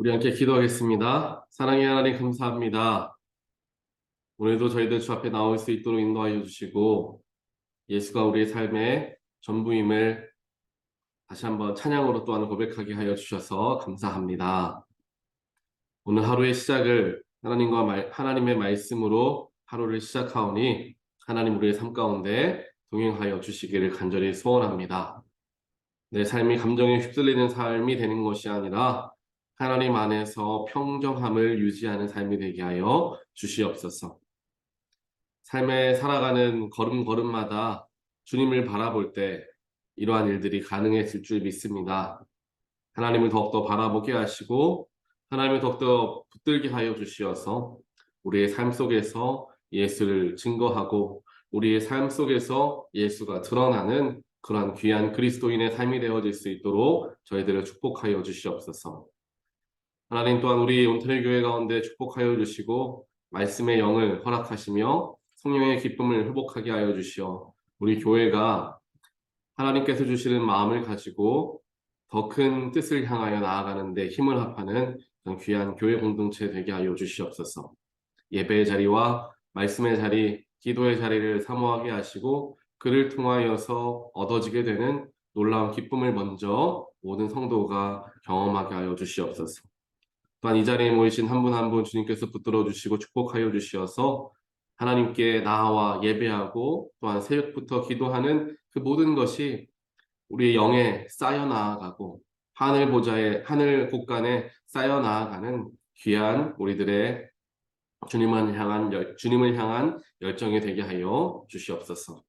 우리 함께 기도하겠습니다. 사랑의 하나님 감사합니다. 오늘도 저희들 주 앞에 나올 수 있도록 인도하여 주시고 예수가 우리의 삶의 전부임을 다시 한번 찬양으로 또한 고백하게 하여 주셔서 감사합니다. 오늘 하루의 시작을 하나님의 말씀으로 하루를 시작하오니 하나님 우리의 삶 가운데 동행하여 주시기를 간절히 소원합니다. 내 삶이 감정에 휩쓸리는 삶이 되는 것이 아니라 하나님 안에서 평정함을 유지하는 삶이 되게 하여 주시옵소서. 삶에 살아가는 걸음걸음마다 주님을 바라볼 때 이러한 일들이 가능해질 줄 믿습니다. 하나님을 더욱더 바라보게 하시고 하나님을 더욱더 붙들게 하여 주시어서 우리의 삶 속에서 예수를 증거하고 우리의 삶 속에서 예수가 드러나는 그러한 귀한 그리스도인의 삶이 되어질 수 있도록 저희들을 축복하여 주시옵소서. 하나님 또한 우리 온타리 교회 가운데 축복하여 주시고 말씀의 영을 허락하시며 성령의 기쁨을 회복하게 하여 주시어 우리 교회가 하나님께서 주시는 마음을 가지고 더 큰 뜻을 향하여 나아가는 데 힘을 합하는 그런 귀한 교회 공동체 되게 하여 주시옵소서. 예배의 자리와 말씀의 자리, 기도의 자리를 사모하게 하시고 그를 통하여서 얻어지게 되는 놀라운 기쁨을 먼저 모든 성도가 경험하게 하여 주시옵소서. 또한 이 자리에 모이신 한 분 한 분 주님께서 붙들어 주시고 축복하여 주시어서 하나님께 나와 예배하고 또한 새벽부터 기도하는 그 모든 것이 우리의 영에 쌓여 나아가고 하늘 곳간에 쌓여 나아가는 귀한 우리들의 주님을 향한 열정이 되게 하여 주시옵소서.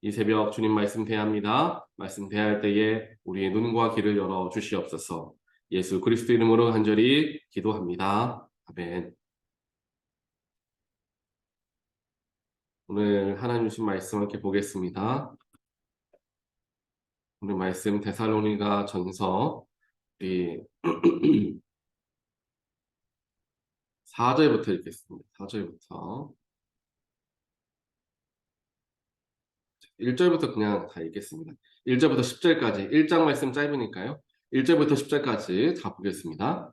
이 새벽 주님 말씀 대합니다. 말씀 대할 때에 우리의 눈과 귀를 열어 주시옵소서. 예수 그리스도 이름으로 간절히 기도합니다. 아멘. 오늘 하나님 주신 말씀 함께 보겠습니다. 오늘 말씀 데살로니가 전서 4절부터 읽겠습니다. 4절부터 1절부터 그냥 다 읽겠습니다. 1절부터 10절까지 1장 말씀 짧으니까요. 1절부터 10절까지 다 보겠습니다.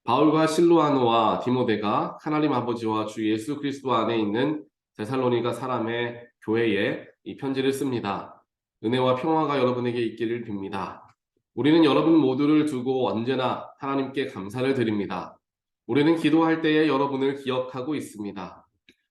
바울과 실로아노와 디모데가 하나님 아버지와 주 예수 그리스도 안에 있는 데살로니가 사람의 교회에 이 편지를 씁니다. 은혜와 평화가 여러분에게 있기를 빕니다. 우리는 여러분 모두를 두고 언제나 하나님께 감사를 드립니다. 우리는 기도할 때에 여러분을 기억하고 있습니다.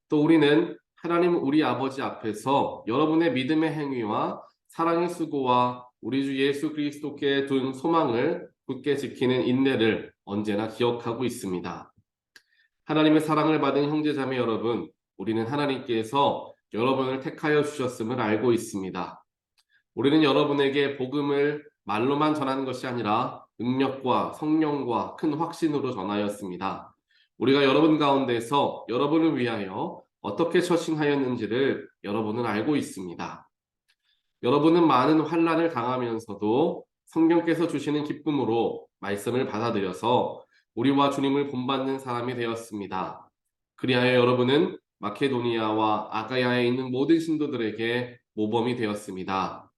또 우리는 하나님 우리 아버지 앞에서 여러분의 믿음의 행위와 사랑의 수고와 우리 주 예수 그리스도께 둔 소망을 굳게 지키는 인내를 언제나 기억하고 있습니다. 하나님의 사랑을 받은 형제자매 여러분, 우리는 하나님께서 여러분을 택하여 주셨음을 알고 있습니다. 우리는 여러분에게 복음을 말로만 전하는 것이 아니라 능력과 성령과 큰 확신으로 전하였습니다. 우리가 여러분 가운데서 여러분을 위하여 어떻게 처신하였는지를 여러분은 알고 있습니다. 여러분은 많은 환난을 당하면서도 성령께서 주시는 기쁨으로 말씀을 받아들여서 우리와 주님을 본받는 사람이 되었습니다. 그리하여 여러분은 마케도니아와 아가야에 있는 모든 신도들에게 모범이 되었습니다.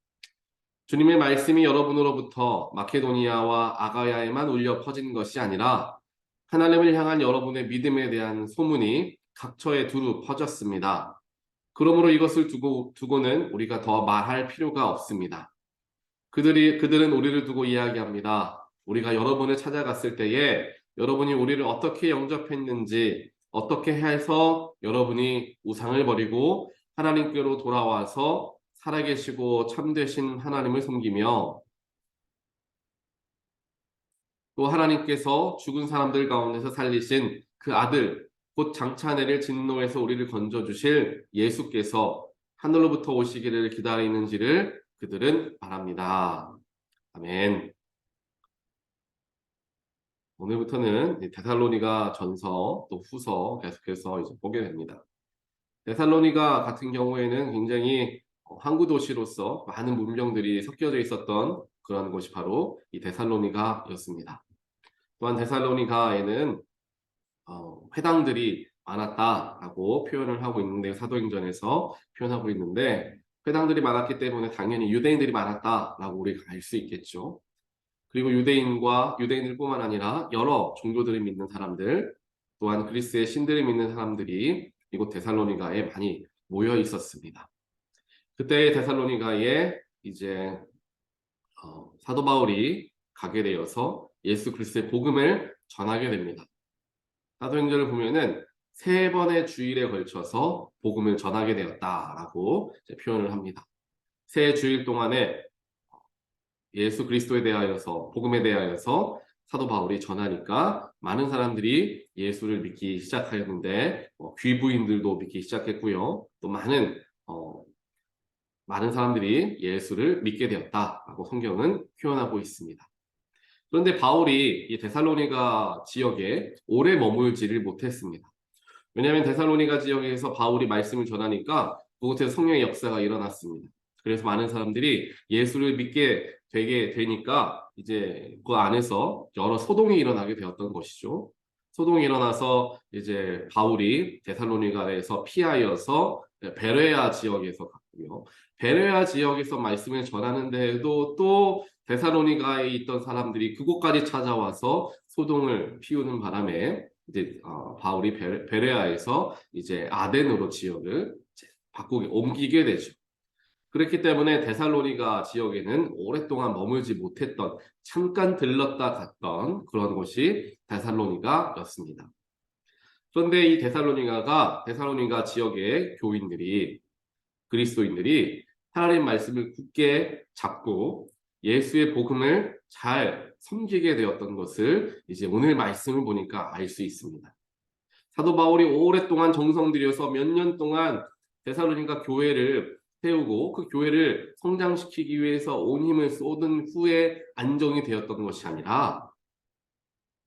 주님의 말씀이 여러분으로부터 마케도니아와 아가야에만 울려 퍼진 것이 아니라 하나님을 향한 여러분의 믿음에 대한 소문이 각처에 두루 퍼졌습니다. 그러므로 이것을 두고는 우리가 더 말할 필요가 없습니다. 그들은 우리를 두고 이야기합니다. 우리가 여러분을 찾아갔을 때에 여러분이 우리를 어떻게 영접했는지, 어떻게 해서 여러분이 우상을 버리고 하나님께로 돌아와서 살아계시고 참되신 하나님을 섬기며 또 하나님께서 죽은 사람들 가운데서 살리신 그 아들, 곧 장차 내릴 진노에서 우리를 건져주실 예수께서 하늘로부터 오시기를 기다리는지를 그들은 말합니다. 아멘. 오늘부터는 데살로니가 전서 또 후서 계속해서 이제 보게 됩니다. 데살로니가 같은 경우에는 굉장히 항구 도시로서 많은 문명들이 섞여져 있었던 그런 곳이 바로 이 데살로니가였습니다. 또한 데살로니가에는 회당들이 많았다라고 표현을 하고 있는데 사도행전에서 표현하고 있는데 회당들이 많았기 때문에 당연히 유대인들이 많았다라고 우리가 알 수 있겠죠. 그리고 유대인들뿐만 아니라 여러 종교들을 믿는 사람들, 또한 그리스의 신들을 믿는 사람들이 이곳 데살로니가에 많이 모여 있었습니다. 그때 데살로니가에 이제 사도 바울이 가게 되어서 예수 그리스도의 복음을 전하게 됩니다. 사도행전을 보면은 3번의 주일에 걸쳐서 복음을 전하게 되었다라고 표현을 합니다. 3주일 동안에 예수 그리스도에 대하여서 복음에 대하여서 사도 바울이 전하니까 많은 사람들이 예수를 믿기 시작하였는데 귀부인들도 믿기 시작했고요. 또 많은 사람들이 예수를 믿게 되었다라고 성경은 표현하고 있습니다. 그런데 바울이 이 데살로니가 지역에 오래 머물지를 못했습니다. 왜냐하면 데살로니가 지역에서 바울이 말씀을 전하니까 그곳에서 성령의 역사가 일어났습니다. 그래서 많은 사람들이 예수를 믿게 되게 되니까 이제 그 안에서 여러 소동이 일어나게 되었던 것이죠. 소동이 일어나서 이제 바울이 데살로니가에서 피하여서 베레아 지역에서 갔고요. 베레아 지역에서 말씀을 전하는데도 또 데살로니가에 있던 사람들이 그곳까지 찾아와서 소동을 피우는 바람에 이제 바울이 베레아에서 이제 아덴으로 지역을 옮기게 되죠. 그렇기 때문에 데살로니가 지역에는 오랫동안 머물지 못했던, 잠깐 들렀다 갔던 그런 곳이 데살로니가였습니다. 그런데 이 데살로니가 지역의 그리스도인들이 하나님 말씀을 굳게 잡고 예수의 복음을 잘 섬기게 되었던 것을 이제 오늘 말씀을 보니까 알 수 있습니다. 사도 바울이 오랫동안 정성 들여서 몇 년 동안 데살로니가 교회를 세우고 그 교회를 성장시키기 위해서 온 힘을 쏟은 후에 안정이 되었던 것이 아니라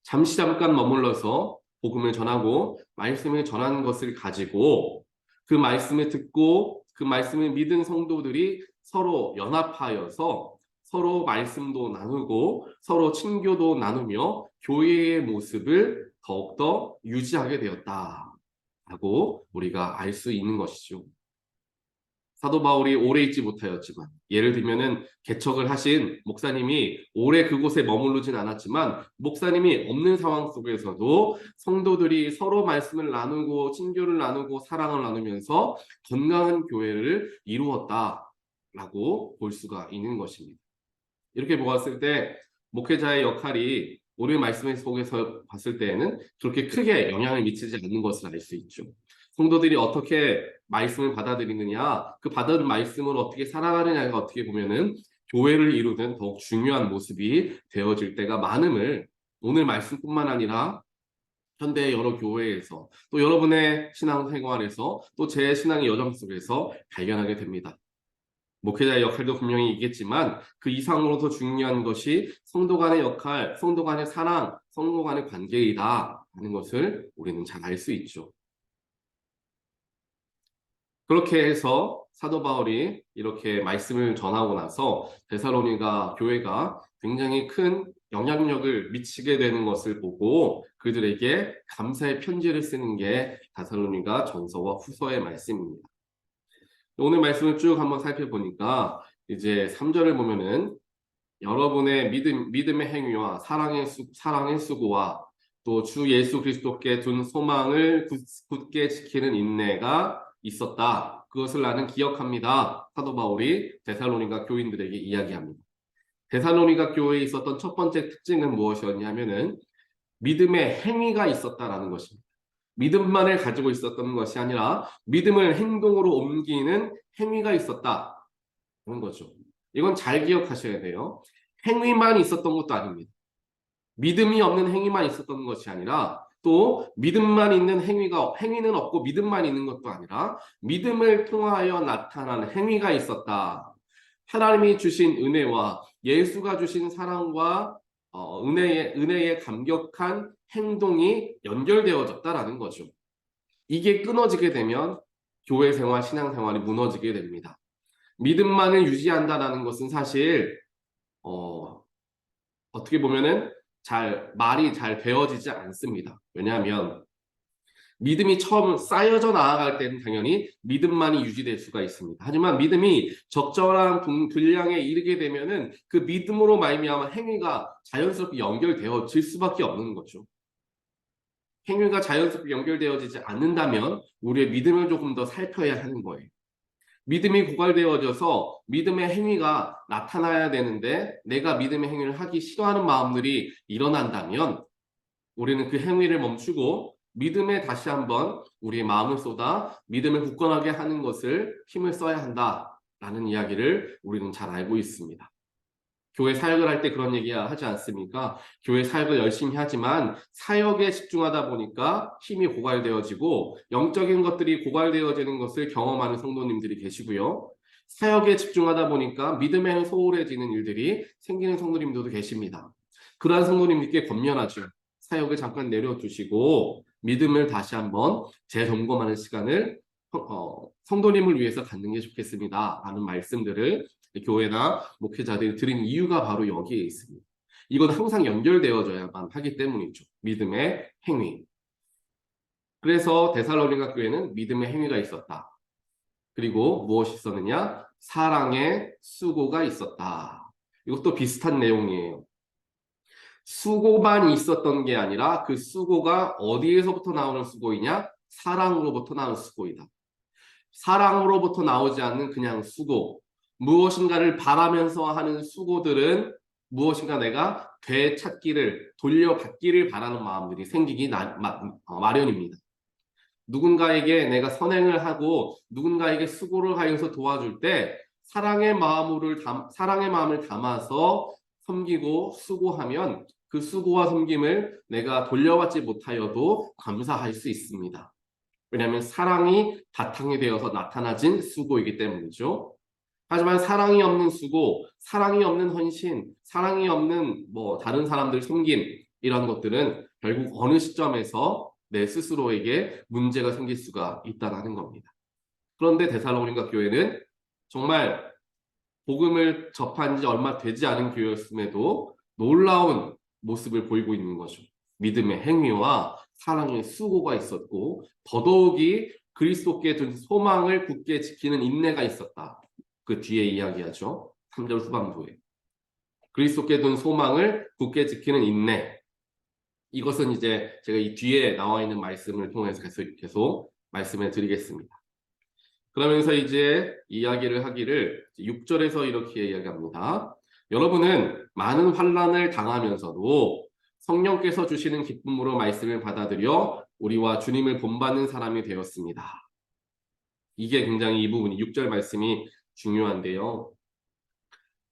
잠깐 머물러서 복음을 전하고 말씀을 전하는 것을 가지고 그 말씀을 듣고 그 말씀을 믿은 성도들이 서로 연합하여서 서로 말씀도 나누고 서로 친교도 나누며 교회의 모습을 더욱더 유지하게 되었다라고 우리가 알 수 있는 것이죠. 사도 바울이 오래 있지 못하였지만, 예를 들면은 개척을 하신 목사님이 오래 그곳에 머무르진 않았지만 목사님이 없는 상황 속에서도 성도들이 서로 말씀을 나누고 친교를 나누고 사랑을 나누면서 건강한 교회를 이루었다라고 볼 수가 있는 것입니다. 이렇게 보았을 때 목회자의 역할이 오늘 말씀 속에서 봤을 때에는 그렇게 크게 영향을 미치지 않는 것을 알 수 있죠. 성도들이 어떻게 말씀을 받아들이느냐, 그 받은 말씀을 어떻게 살아가느냐가 어떻게 보면은 교회를 이루는 더욱 중요한 모습이 되어질 때가 많음을 오늘 말씀뿐만 아니라 현대의 여러 교회에서 또 여러분의 신앙생활에서 또 제 신앙의 여정 속에서 발견하게 됩니다. 목회자의 역할도 분명히 있겠지만 그 이상으로 더 중요한 것이 성도 간의 역할, 성도 간의 사랑, 성도 간의 관계이다 하는 것을 우리는 잘 알 수 있죠. 그렇게 해서 사도 바울이 이렇게 말씀을 전하고 나서 데살로니가 교회가 굉장히 큰 영향력을 미치게 되는 것을 보고 그들에게 감사의 편지를 쓰는 게 데살로니가 전서와 후서의 말씀입니다. 오늘 말씀을 쭉 한번 살펴보니까 이제 3절을 보면은 여러분의 믿음의 행위와 사랑의 수고와 또 주 예수 그리스도께 둔 소망을 굳게 지키는 인내가 있었다. 그것을 나는 기억합니다. 사도 바울이 데살로니가 교인들에게 이야기합니다. 데살로니가 교회에 있었던 첫 번째 특징은 무엇이었냐면은 믿음의 행위가 있었다라는 것입니다. 믿음만을 가지고 있었던 것이 아니라 믿음을 행동으로 옮기는 행위가 있었다는 거죠. 이건 잘 기억하셔야 돼요. 행위만 있었던 것도 아닙니다. 믿음이 없는 행위만 있었던 것이 아니라 또 믿음만 있는 행위는 없고 믿음만 있는 것도 아니라 믿음을 통하여 나타나는 행위가 있었다. 하나님이 주신 은혜와 예수가 주신 사랑과 은혜의 감격한 행동이 연결되어졌다라는 거죠. 이게 끊어지게 되면 교회 생활, 신앙 생활이 무너지게 됩니다. 믿음만을 유지한다라는 것은 사실 어떻게 보면은 말이 잘 되어지지 않습니다. 왜냐하면 믿음이 처음 쌓여져 나아갈 때는 당연히 믿음만이 유지될 수가 있습니다. 하지만 믿음이 적절한 분량에 이르게 되면은 그 믿음으로 말미암아 행위가 자연스럽게 연결되어질 수밖에 없는 거죠. 행위가 자연스럽게 연결되어지지 않는다면 우리의 믿음을 조금 더 살펴야 하는 거예요. 믿음이 고갈되어져서 믿음의 행위가 나타나야 되는데 내가 믿음의 행위를 하기 싫어하는 마음들이 일어난다면 우리는 그 행위를 멈추고 믿음에 다시 한번 우리의 마음을 쏟아 믿음을 굳건하게 하는 것을 힘을 써야 한다라는 이야기를 우리는 잘 알고 있습니다. 교회 사역을 할 때 그런 얘기 하지 않습니까? 교회 사역을 열심히 하지만 사역에 집중하다 보니까 힘이 고갈되어지고 영적인 것들이 고갈되어지는 것을 경험하는 성도님들이 계시고요. 사역에 집중하다 보니까 믿음에 소홀해지는 일들이 생기는 성도님들도 계십니다. 그러한 성도님들께 권면하죠. 사역을 잠깐 내려두시고 믿음을 다시 한번 재점검하는 시간을 성도님을 위해서 갖는 게 좋겠습니다. 라는 말씀들을 교회나 목회자들이 드린 이유가 바로 여기에 있습니다. 이건 항상 연결되어져야만 하기 때문이죠. 믿음의 행위. 그래서 데살로니가 교회는 믿음의 행위가 있었다. 그리고 무엇이 있었느냐? 사랑의 수고가 있었다. 이것도 비슷한 내용이에요. 수고만 있었던 게 아니라 그 수고가 어디에서부터 나오는 수고이냐? 사랑으로부터 나오는 수고이다. 사랑으로부터 나오지 않는 그냥 수고, 무엇인가를 바라면서 하는 수고들은 무엇인가 내가 되찾기를, 돌려받기를 바라는 마음들이 생기기 마련입니다. 누군가에게 내가 선행을 하고 누군가에게 수고를 하여서 도와줄 때 사랑의 마음을 담아서 섬기고 수고하면 그 수고와 섬김을 내가 돌려받지 못하여도 감사할 수 있습니다. 왜냐하면 사랑이 바탕이 되어서 나타나진 수고이기 때문이죠. 하지만 사랑이 없는 수고, 사랑이 없는 헌신, 사랑이 없는 다른 사람들 섬김 이런 것들은 결국 어느 시점에서 내 스스로에게 문제가 생길 수가 있다는 겁니다. 그런데 데살로니가 교회는 정말 복음을 접한 지 얼마 되지 않은 교회였음에도 놀라운 모습을 보이고 있는 거죠. 믿음의 행위와 사랑의 수고가 있었고 더더욱이 그리스도께 둔 소망을 굳게 지키는 인내가 있었다. 그 뒤에 이야기하죠. 3절 후반부에. 그리스도께 둔 소망을 굳게 지키는 인내. 이것은 이제 제가 이 뒤에 나와 있는 말씀을 통해서 계속 말씀을 드리겠습니다. 그러면서 이제 이야기를 하기를 6절에서 이렇게 이야기합니다. 여러분은 많은 환난을 당하면서도 성령께서 주시는 기쁨으로 말씀을 받아들여 우리와 주님을 본받는 사람이 되었습니다. 이게 굉장히 이 부분이 6절 말씀이 중요한데요.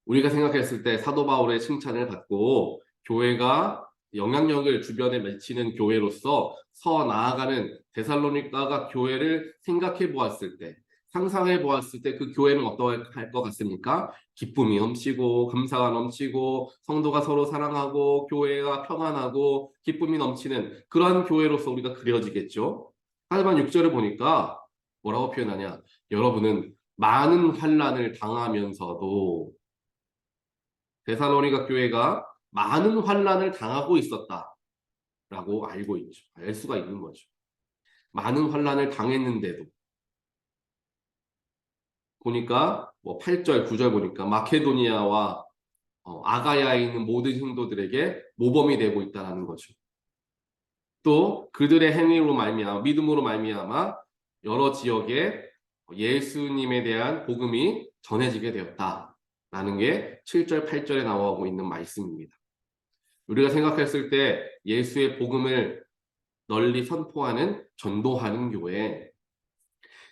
우리가 생각했을 때 사도 바울의 칭찬을 받고 교회가 영향력을 주변에 미치는 교회로서 나아가는 데살로니가가 교회를 생각해 보았을 때, 상상해 보았을 때 그 교회는 어떠할 것 같습니까? 기쁨이 넘치고 감사가 넘치고 성도가 서로 사랑하고 교회가 평안하고 기쁨이 넘치는 그런 교회로서 우리가 그려지겠죠. 하지만 6절을 보니까 뭐라고 표현하냐? 여러분은 많은 환난을 당하면서도 데살로니가 교회가 많은 환난을 당하고 있었다라고 알고 있죠. 알 수가 있는 거죠. 많은 환난을 당했는데도 보니까 8절, 9절 보니까 마케도니아와 아가야에 있는 모든 성도들에게 모범이 되고 있다는 거죠. 또 그들의 행위로 말미암아 믿음으로 말미암아 여러 지역에 예수님에 대한 복음이 전해지게 되었다라는 게 7절, 8절에 나오고 있는 말씀입니다. 우리가 생각했을 때 예수의 복음을 널리 선포하는 전도하는 교회,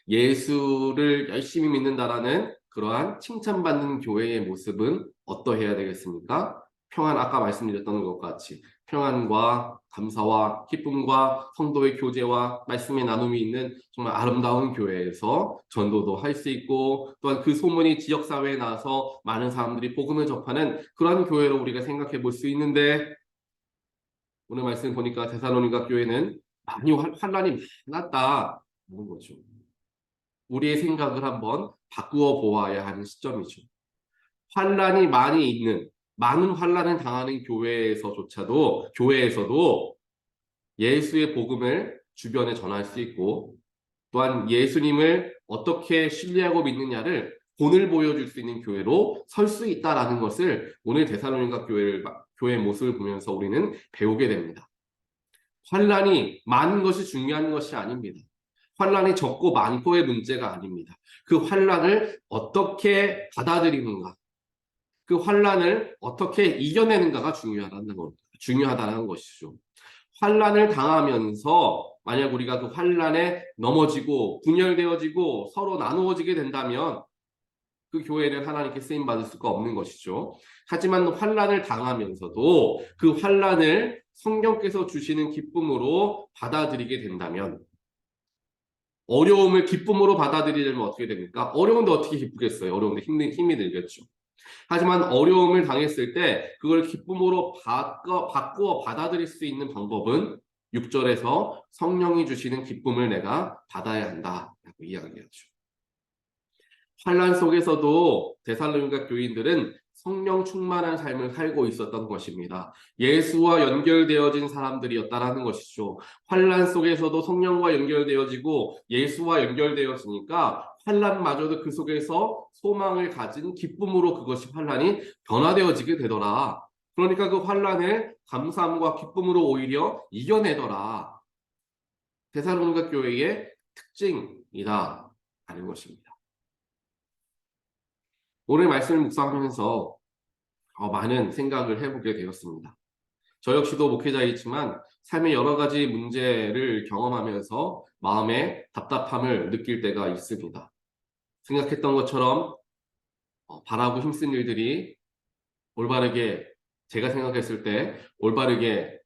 예수를 열심히 믿는다라는 그러한 칭찬받는 교회의 모습은 어떠해야 되겠습니까? 아까 말씀드렸던 것 같이 평안과 감사와 기쁨과 성도의 교제와 말씀의 나눔이 있는 정말 아름다운 교회에서 전도도 할 수 있고 또한 그 소문이 지역사회에 나와서 많은 사람들이 복음을 접하는 그런 교회로 우리가 생각해 볼 수 있는데 오늘 말씀 보니까 데살로니가 교회는 많이 환란이 많았다는 거죠. 우리의 생각을 한번 바꾸어 보아야 하는 시점이죠. 환란이 많이 있는 많은 환란을 당하는 교회에서도 예수의 복음을 주변에 전할 수 있고, 또한 예수님을 어떻게 신뢰하고 믿느냐를 본을 보여줄 수 있는 교회로 설 수 있다라는 것을 오늘 데살로니가 교회의 모습을 보면서 우리는 배우게 됩니다. 환란이 많은 것이 중요한 것이 아닙니다. 환란이 적고 많고의 문제가 아닙니다. 그 환란을 어떻게 받아들이는가, 그 환란을 어떻게 이겨내는가가 중요하다는 것이죠. 환란을 당하면서 만약 우리가 그 환란에 넘어지고 분열되어지고 서로 나누어지게 된다면 그 교회는 하나님께 쓰임 받을 수가 없는 것이죠. 하지만 환란을 당하면서도 그 환란을 성령께서 주시는 기쁨으로 받아들이게 된다면, 어려움을 기쁨으로 받아들이려면 어떻게 됩니까? 어려운데 어떻게 기쁘겠어요? 어려운데 힘이 들겠죠. 하지만 어려움을 당했을 때 그걸 기쁨으로 바꾸어 받아들일 수 있는 방법은 6절에서 성령이 주시는 기쁨을 내가 받아야 한다라고 이야기하죠. 환란 속에서도 데살로니가 교인들은 성령 충만한 삶을 살고 있었던 것입니다. 예수와 연결되어진 사람들이었다라는 것이죠. 환란 속에서도 성령과 연결되어지고 예수와 연결되어지니까 환란마저도 그 속에서 소망을 가진 기쁨으로 그것이 환란이 변화되어지게 되더라. 그러니까 그 환란을 감사함과 기쁨으로 오히려 이겨내더라. 데살로니가 교회의 특징이다 하는 것입니다. 오늘 말씀을 묵상하면서 많은 생각을 해보게 되었습니다. 저 역시도 목회자이지만 삶의 여러 가지 문제를 경험하면서 마음에 답답함을 느낄 때가 있습니다. 생각했던 것처럼 바라고 힘쓴 일들이 올바르게, 제가 생각했을 때 올바르게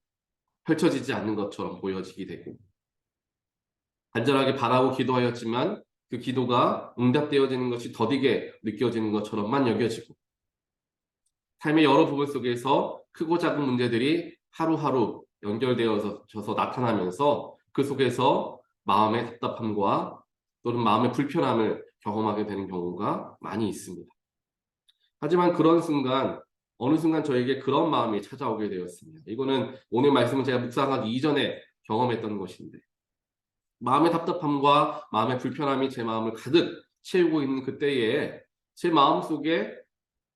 펼쳐지지 않는 것처럼 보여지게 되고, 간절하게 바라고 기도하였지만 그 기도가 응답되어지는 것이 더디게 느껴지는 것처럼만 여겨지고, 삶의 여러 부분 속에서 크고 작은 문제들이 하루하루 연결되어져서 나타나면서 그 속에서 마음의 답답함과 또는 마음의 불편함을 경험하게 되는 경우가 많이 있습니다. 하지만 그런 순간, 어느 순간 저에게 그런 마음이 찾아오게 되었습니다. 이거는 오늘 말씀은 제가 묵상하기 이전에 경험했던 것인데, 마음의 답답함과 마음의 불편함이 제 마음을 가득 채우고 있는 그때에 제 마음 속에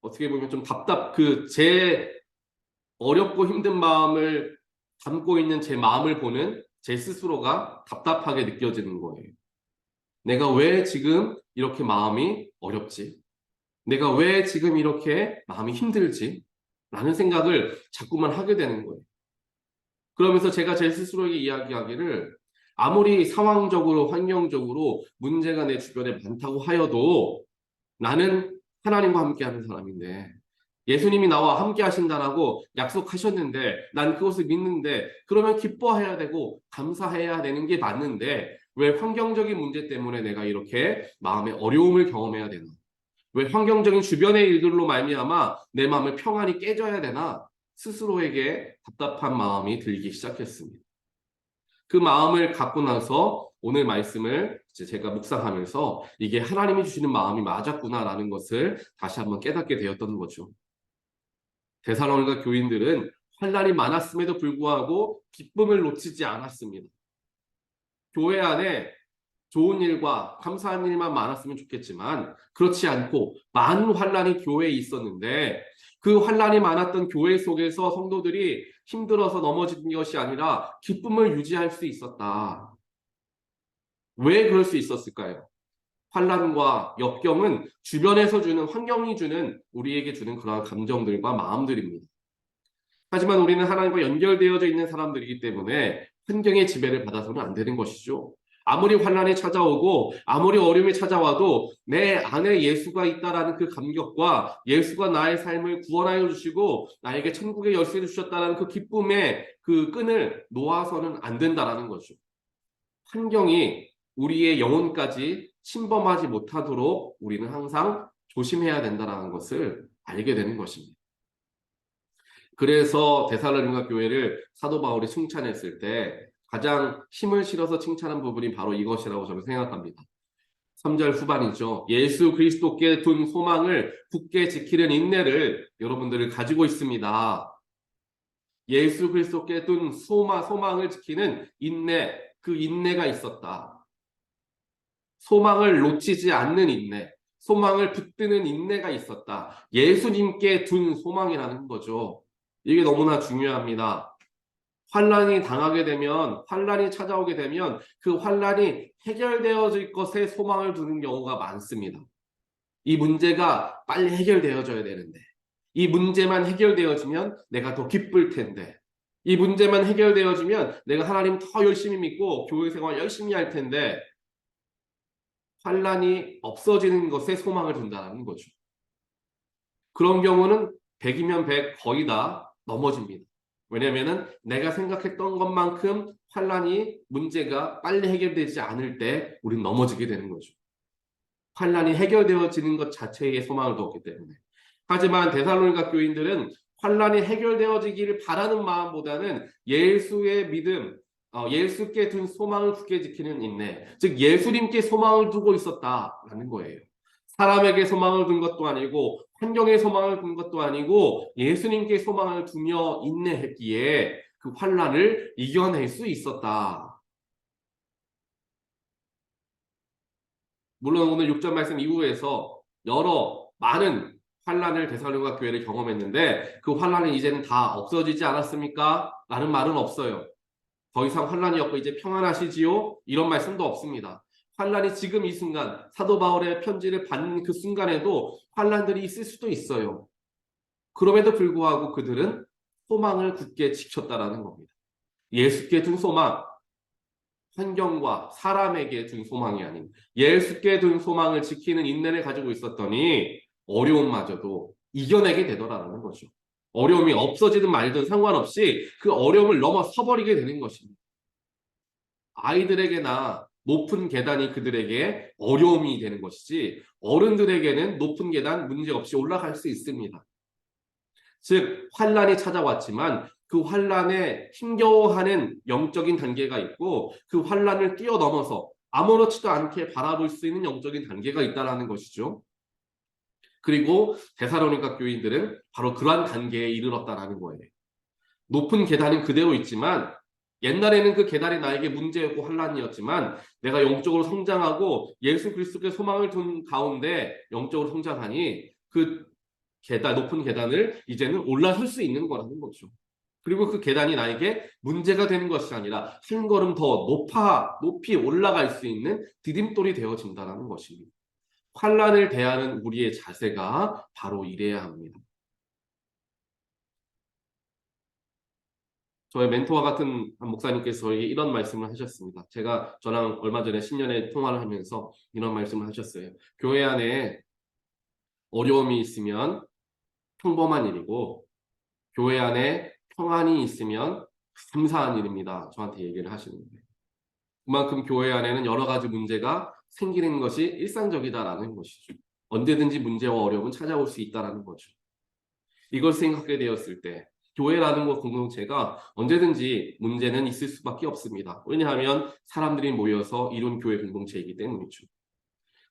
어떻게 보면 좀 제 어렵고 힘든 마음을 담고 있는 제 마음을 보는 제 스스로가 답답하게 느껴지는 거예요. 내가 왜 지금 이렇게 마음이 어렵지? 내가 왜 지금 이렇게 마음이 힘들지? 라는 생각을 자꾸만 하게 되는 거예요. 그러면서 제가 제 스스로에게 이야기하기를, 아무리 상황적으로 환경적으로 문제가 내 주변에 많다고 하여도 나는 하나님과 함께하는 사람인데, 예수님이 나와 함께 하신다라고 약속하셨는데 난 그것을 믿는데, 그러면 기뻐해야 되고 감사해야 되는 게 맞는데 왜 환경적인 문제 때문에 내가 이렇게 마음의 어려움을 경험해야 되나? 왜 환경적인 주변의 일들로 말미암아 내 마음의 평안이 깨져야 되나? 스스로에게 답답한 마음이 들기 시작했습니다. 그 마음을 갖고 나서 오늘 말씀을 제가 묵상하면서 이게 하나님이 주시는 마음이 맞았구나라는 것을 다시 한번 깨닫게 되었던 거죠. 데살로니가 교인들은 환란이 많았음에도 불구하고 기쁨을 놓치지 않았습니다. 교회 안에 좋은 일과 감사한 일만 많았으면 좋겠지만 그렇지 않고 많은 환란이 교회에 있었는데, 그 환란이 많았던 교회 속에서 성도들이 힘들어서 넘어진 것이 아니라 기쁨을 유지할 수 있었다. 왜 그럴 수 있었을까요? 환란과 역경은 주변에서 주는, 환경이 주는, 우리에게 주는 그러한 감정들과 마음들입니다. 하지만 우리는 하나님과 연결되어져 있는 사람들이기 때문에 환경의 지배를 받아서는 안 되는 것이죠. 아무리 환란이 찾아오고 아무리 어려움이 찾아와도 내 안에 예수가 있다라는 그 감격과 예수가 나의 삶을 구원하여 주시고 나에게 천국의 열쇠를 주셨다는 그 기쁨의 그 끈을 놓아서는 안 된다라는 거죠. 환경이 우리의 영혼까지 침범하지 못하도록 우리는 항상 조심해야 된다는 것을 알게 되는 것입니다. 그래서 데살로니가 교회를 사도 바울이 칭찬했을 때 가장 힘을 실어서 칭찬한 부분이 바로 이것이라고 저는 생각합니다. 3절 후반이죠. 예수 그리스도께 둔 소망을 굳게 지키는 인내를 여러분들을 가지고 있습니다. 예수 그리스도께 둔 소망을 지키는 인내, 그 인내가 있었다. 소망을 놓치지 않는 인내, 소망을 붙드는 인내가 있었다. 예수님께 둔 소망이라는 거죠. 이게 너무나 중요합니다. 환란이 당하게 되면, 환란이 찾아오게 되면 그 환란이 해결되어질 것에 소망을 두는 경우가 많습니다. 이 문제가 빨리 해결되어져야 되는데, 이 문제만 해결되어지면 내가 더 기쁠 텐데, 이 문제만 해결되어지면 내가 하나님 더 열심히 믿고 교회 생활 열심히 할 텐데, 환란이 없어지는 것에 소망을 둔다는 거죠. 그런 경우는 100이면 100 거의 다 넘어집니다. 왜냐하면 내가 생각했던 것만큼 환란이 문제가 빨리 해결되지 않을 때 우린 넘어지게 되는 거죠. 환란이 해결되어지는 것 자체에 소망을 두었기 때문에. 하지만 데살로니가 교인들은 환란이 해결되어지기를 바라는 마음보다는 예수의 믿음, 예수께 둔 소망을 굳게 지키는 인내, 즉 예수님께 소망을 두고 있었다라는 거예요. 사람에게 소망을 둔 것도 아니고 환경에 소망을 둔 것도 아니고 예수님께 소망을 두며 인내했기에 그 환란을 이겨낼 수 있었다. 물론 오늘 6절 말씀 이후에서 여러 많은 환란을 데살로니가 교회를 경험했는데 그 환란이 이제는 다 없어지지 않았습니까? 라는 말은 없어요. 더 이상 환란이 없고 이제 평안하시지요? 이런 말씀도 없습니다. 환란이 지금 이 순간 사도 바울의 편지를 받는 그 순간에도 환란들이 있을 수도 있어요. 그럼에도 불구하고 그들은 소망을 굳게 지켰다라는 겁니다. 예수께 둔 소망, 환경과 사람에게 둔 소망이 아닌 예수께 둔 소망을 지키는 인내를 가지고 있었더니 어려움마저도 이겨내게 되더라는 거죠. 어려움이 없어지든 말든 상관없이 그 어려움을 넘어서 버리게 되는 것입니다. 아이들에게나 높은 계단이 그들에게 어려움이 되는 것이지 어른들에게는 높은 계단 문제없이 올라갈 수 있습니다. 즉 환란이 찾아왔지만 그 환란에 힘겨워하는 영적인 단계가 있고 그 환란을 뛰어넘어서 아무렇지도 않게 바라볼 수 있는 영적인 단계가 있다는 것이죠. 그리고 데살로니가 교인들은 바로 그러한 단계에 이르렀다는 거예요. 높은 계단은 그대로 있지만 옛날에는 그 계단이 나에게 문제였고 환란이었지만 내가 영적으로 성장하고 예수 그리스도께 소망을 둔 가운데 영적으로 성장하니 그 계단, 높은 계단을 이제는 올라설 수 있는 거라는 거죠. 그리고 그 계단이 나에게 문제가 되는 것이 아니라 한 걸음 더 높이 올라갈 수 있는 디딤돌이 되어진다는 것입니다. 환란을 대하는 우리의 자세가 바로 이래야 합니다. 저의 멘토와 같은 한 목사님께서 이런 말씀을 하셨습니다. 저랑 얼마 전에 신년에 통화를 하면서 이런 말씀을 하셨어요. 교회 안에 어려움이 있으면 평범한 일이고 교회 안에 평안이 있으면 감사한 일입니다. 저한테 얘기를 하시는데 그만큼 교회 안에는 여러 가지 문제가 생기는 것이 일상적이다라는 것이죠. 언제든지 문제와 어려움은 찾아올 수 있다는 거죠. 이걸 생각하게 되었을 때 교회라는 것 공동체가 언제든지 문제는 있을 수밖에 없습니다. 왜냐하면 사람들이 모여서 이룬 교회 공동체이기 때문이죠.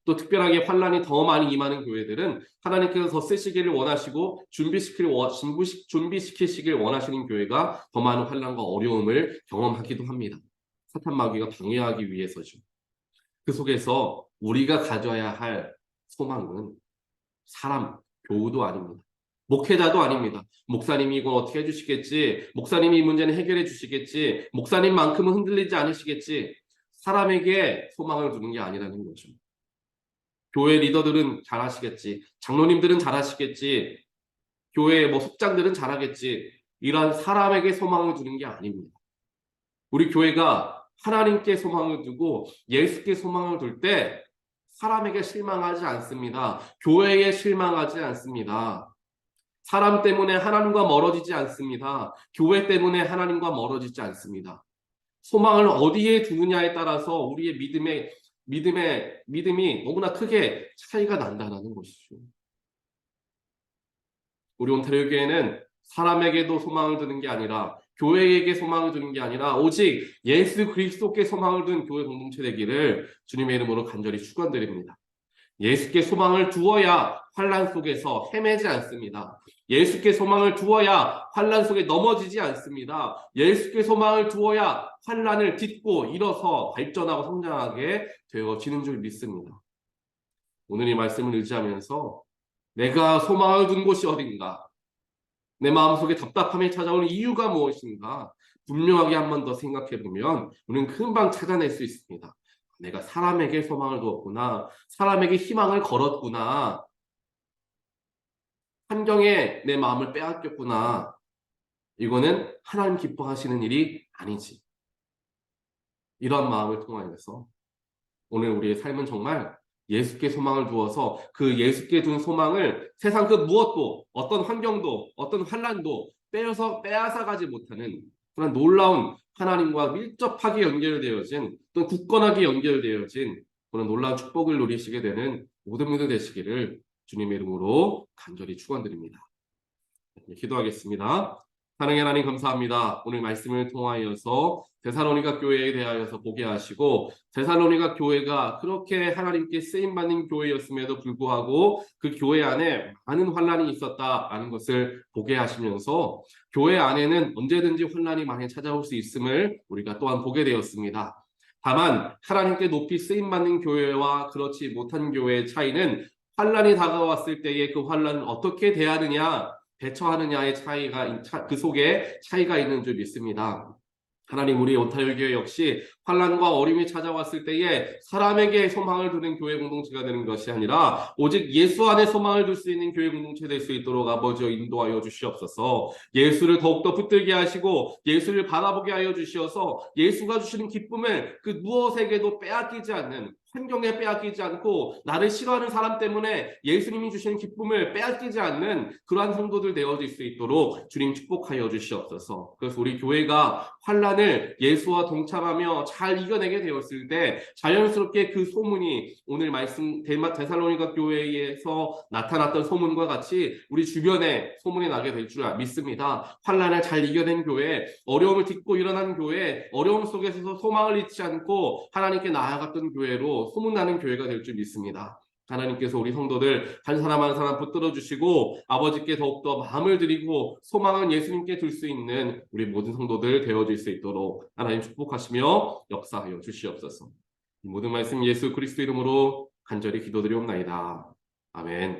또 특별하게 환란이 더 많이 임하는 교회들은 하나님께서 더 쓰시기를 원하시고 준비시키시길 원하시는 교회가 더 많은 환란과 어려움을 경험하기도 합니다. 사탄 마귀가 방해하기 위해서죠. 그 속에서 우리가 가져야 할 소망은 사람, 교우도 아닙니다. 목회자도 아닙니다. 목사님이 이걸 어떻게 해주시겠지, 목사님이 이 문제는 해결해 주시겠지, 목사님만큼은 흔들리지 않으시겠지, 사람에게 소망을 두는 게 아니라는 거죠. 교회 리더들은 잘하시겠지, 장로님들은 잘하시겠지, 교회 속장들은 잘하겠지, 이런 사람에게 소망을 두는 게 아닙니다. 우리 교회가 하나님께 소망을 두고 예수께 소망을 둘 때 사람에게 실망하지 않습니다. 교회에 실망하지 않습니다. 사람 때문에 하나님과 멀어지지 않습니다. 교회 때문에 하나님과 멀어지지 않습니다. 소망을 어디에 두느냐에 따라서 우리의 믿음이 너무나 크게 차이가 난다는 것이죠. 우리 온타리오교회는 사람에게도 소망을 두는 게 아니라 교회에게 소망을 두는 게 아니라 오직 예수 그리스도께 소망을 둔 교회 공동체 되기를 주님의 이름으로 간절히 축원드립니다. 예수께 소망을 두어야 환란 속에서 헤매지 않습니다. 예수께 소망을 두어야 환란 속에 넘어지지 않습니다. 예수께 소망을 두어야 환란을 딛고 일어서 발전하고 성장하게 되어지는 줄 믿습니다. 오늘 이 말씀을 의지하면서 내가 소망을 둔 곳이 어딘가, 내 마음속에 답답함이 찾아오는 이유가 무엇인가 분명하게 한 번 더 생각해 보면 우리는 금방 찾아낼 수 있습니다. 내가 사람에게 소망을 두었구나, 사람에게 희망을 걸었구나, 환경에 내 마음을 빼앗겼구나. 이거는 하나님 기뻐하시는 일이 아니지. 이런 마음을 통하여서 오늘 우리의 삶은 정말 예수께 소망을 두어서 그 예수께 둔 소망을 세상 그 무엇도, 어떤 환경도, 어떤 환란도 빼앗아 가지 못하는 그런 놀라운 하나님과 밀접하게 연결되어진, 또 굳건하게 연결되어진 그런 놀라운 축복을 누리시게 되는 모든 분들 되시기를 주님의 이름으로 간절히 축원드립니다. 기도하겠습니다. 사랑의 하나님 감사합니다. 오늘 말씀을 통하여서 데살로니가 교회에 대하여서 보게 하시고, 데살로니가 교회가 그렇게 하나님께 쓰임받는 교회였음에도 불구하고 그 교회 안에 많은 환란이 있었다라는 것을 보게 하시면서 교회 안에는 언제든지 환란이 많이 찾아올 수 있음을 우리가 또한 보게 되었습니다. 다만 하나님께 높이 쓰임받는 교회와 그렇지 못한 교회의 차이는 환란이 다가왔을 때에 그 환란을 어떻게 대처하느냐의 차이가, 그 속에 차이가 있는 줄 믿습니다. 하나님, 우리 온타율교회 역시 환란과 어림이 찾아왔을 때에 사람에게 소망을 두는 교회 공동체가 되는 것이 아니라 오직 예수 안에 소망을 둘 수 있는 교회 공동체 될 수 있도록 아버지여 인도하여 주시옵소서. 예수를 더욱더 붙들게 하시고 예수를 바라보게 하여 주시어서 예수가 주시는 기쁨을 그 무엇에게도 빼앗기지 않는, 환경에 빼앗기지 않고 나를 싫어하는 사람 때문에 예수님이 주시는 기쁨을 빼앗기지 않는 그러한 성도들 되어질 수 있도록 주님 축복하여 주시옵소서. 그래서 우리 교회가 환란을 예수와 동참하며 잘 이겨내게 되었을 때 자연스럽게 그 소문이 오늘 말씀 데살로니가 교회에서 나타났던 소문과 같이 우리 주변에 소문이 나게 될 줄 믿습니다. 환란을 잘 이겨낸 교회, 어려움을 딛고 일어난 교회, 어려움 속에서 소망을 잃지 않고 하나님께 나아갔던 교회로 소문나는 교회가 될 줄 믿습니다. 하나님께서 우리 성도들 한 사람 한 사람 붙들어 주시고 아버지께 더욱더 마음을 드리고 소망은 예수님께 둘 수 있는 우리 모든 성도들 되어질 수 있도록 하나님 축복하시며 역사하여 주시옵소서. 이 모든 말씀 예수 그리스도 이름으로 간절히 기도드리옵나이다. 아멘.